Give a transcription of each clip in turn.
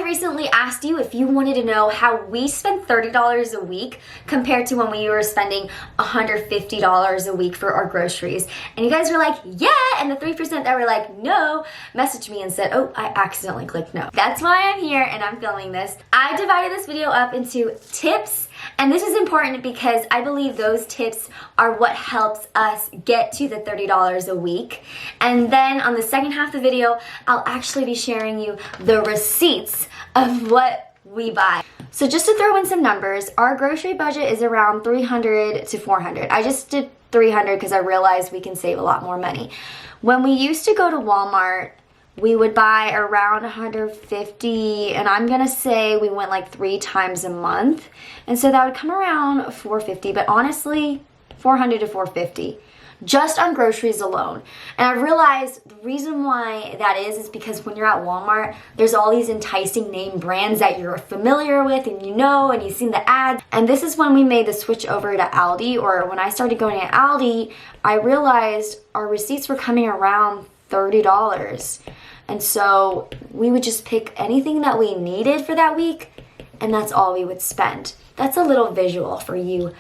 recently asked you if you wanted to know how we spend $30 a week compared to when we were spending $150 a week for our groceries. And you guys were like, yeah, and the 3% that were like, no, messaged me and said, oh, I accidentally clicked no. That's why I'm here and I'm filming this. I divided this video up into tips, and this is important because I believe those tips are what helps us get to the $30 a week. And then on the second half of the video, I'll actually be sharing you the receipts of what we buy. So just to throw in some numbers, our grocery budget is around $300 to $400. I just did $300 because I realized we can save a lot more money. When we used to go to Walmart, we would buy around $150, and I'm gonna say we went like 3 times a month. And so that would come around $450, but honestly, $400 to $450. Just on groceries alone. And I realized the reason why that is because when you're at Walmart, there's all these enticing name brands that you're familiar with and you know and you've seen the ads. And this is when we made the switch over to Aldi, or when I started going to Aldi, I realized our receipts were coming around $30. And so we would just pick anything that we needed for that week, and that's all we would spend. That's a little visual for you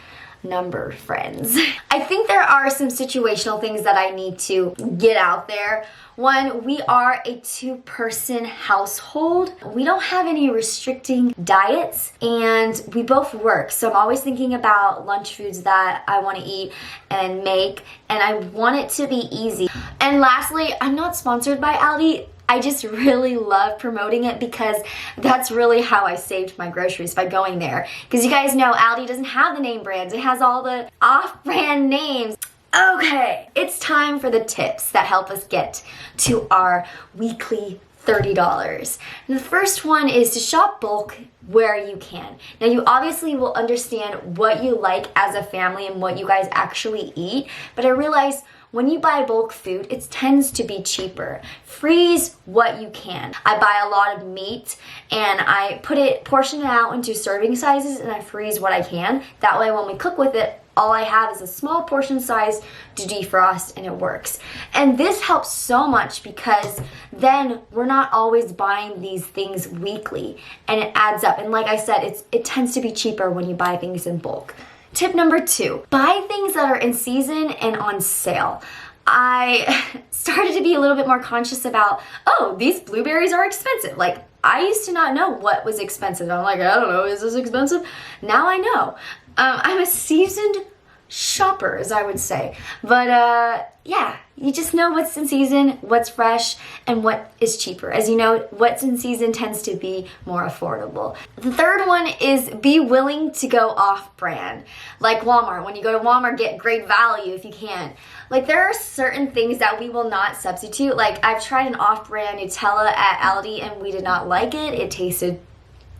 number friends. I think there are some situational things that I need to get out there. One, we are a 2-person household. We don't have any restricting diets, and we both work. So I'm always thinking about lunch foods that I want to eat and make, and I want it to be easy. And lastly, I'm not sponsored by Aldi. I just really love promoting it because that's really how I saved my groceries, by going there. Because you guys know Aldi doesn't have the name brands. It has all the off-brand names. Okay, it's time for the tips that help us get to our weekly $30. And the first one is to shop bulk where you can. Now, you obviously will understand what you like as a family and what you guys actually eat, but I realize when you buy bulk food, it tends to be cheaper. Freeze what you can. I buy a lot of meat and I portion it out into serving sizes, and I freeze what I can. That way when we cook with it, all I have is a small portion size to defrost, and it works. And this helps so much because then we're not always buying these things weekly, and it adds up. And like I said, it tends to be cheaper when you buy things in bulk. Tip number 2, buy things that are in season and on sale. I started to be a little bit more conscious about, oh, these blueberries are expensive. Like, I used to not know what was expensive. I'm like, I don't know, is this expensive? Now I know. I'm a seasoned shopper, as I would say. But yeah, you just know what's in season, what's fresh, and what is cheaper. As you know, what's in season tends to be more affordable. The third one is be willing to go off-brand. Like Walmart. When you go to Walmart, get great value if you can. Like, there are certain things that we will not substitute. Like, I've tried an off-brand Nutella at Aldi and we did not like it. It tasted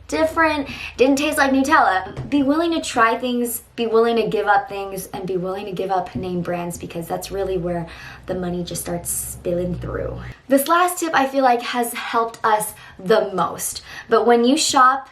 different, didn't taste like Nutella. Be willing to try things, be willing to give up things, and be willing to give up name brands, because that's really where the money just starts spilling through. This last tip I feel like has helped us the most. But when you shop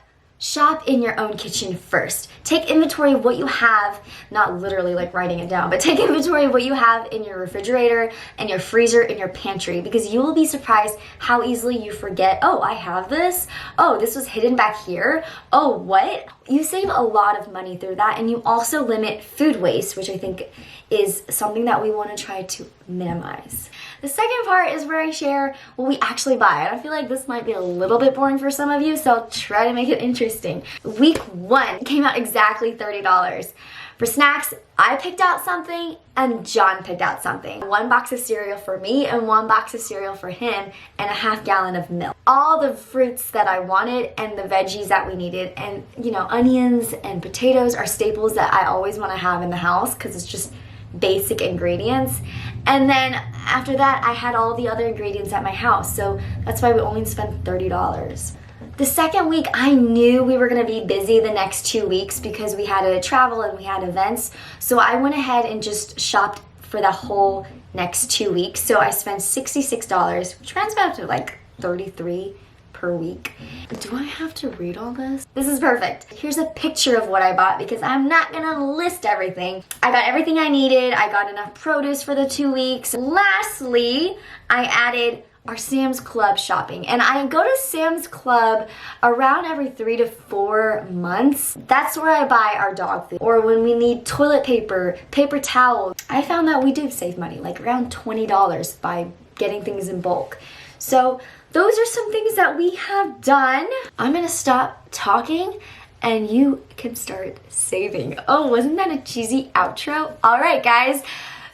in your own kitchen first. Take inventory of what you have, not literally like writing it down, but take inventory of what you have in your refrigerator and your freezer and your pantry, because you will be surprised how easily you forget, oh, I have this. Oh, this was hidden back here. Oh, what? You save a lot of money through that, and you also limit food waste, which I think is something that we want to try to minimize. The second part is where I share what we actually buy, and I feel like this might be a little bit boring for some of you, so I'll try to make it interesting. Week 1 came out exactly $30. For snacks, I picked out something and John picked out something. 1 box of cereal for me and 1 box of cereal for him, and a half gallon of milk. All the fruits that I wanted and the veggies that we needed, and you know, onions and potatoes are staples that I always want to have in the house because it's just basic ingredients. And then after that, I had all the other ingredients at my house, so that's why we only spent $30. The second week, I knew we were going to be busy the next 2 weeks because we had to travel and we had events. So I went ahead and just shopped for the whole next 2 weeks. So I spent $66, which runs out to like $33 per week. Do I have to read all this? This is perfect. Here's a picture of what I bought because I'm not gonna list everything. I got everything I needed. I got enough produce for the 2 weeks. Lastly, I added our Sam's Club shopping. And I go to Sam's Club around every 3 to 4 months. That's where I buy our dog food. Or when we need toilet paper, paper towels. I found that we did save money, like around $20 by getting things in bulk. So those are some things that we have done. I'm gonna stop talking and you can start saving. Oh, wasn't that a cheesy outro? All right, guys,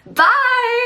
bye.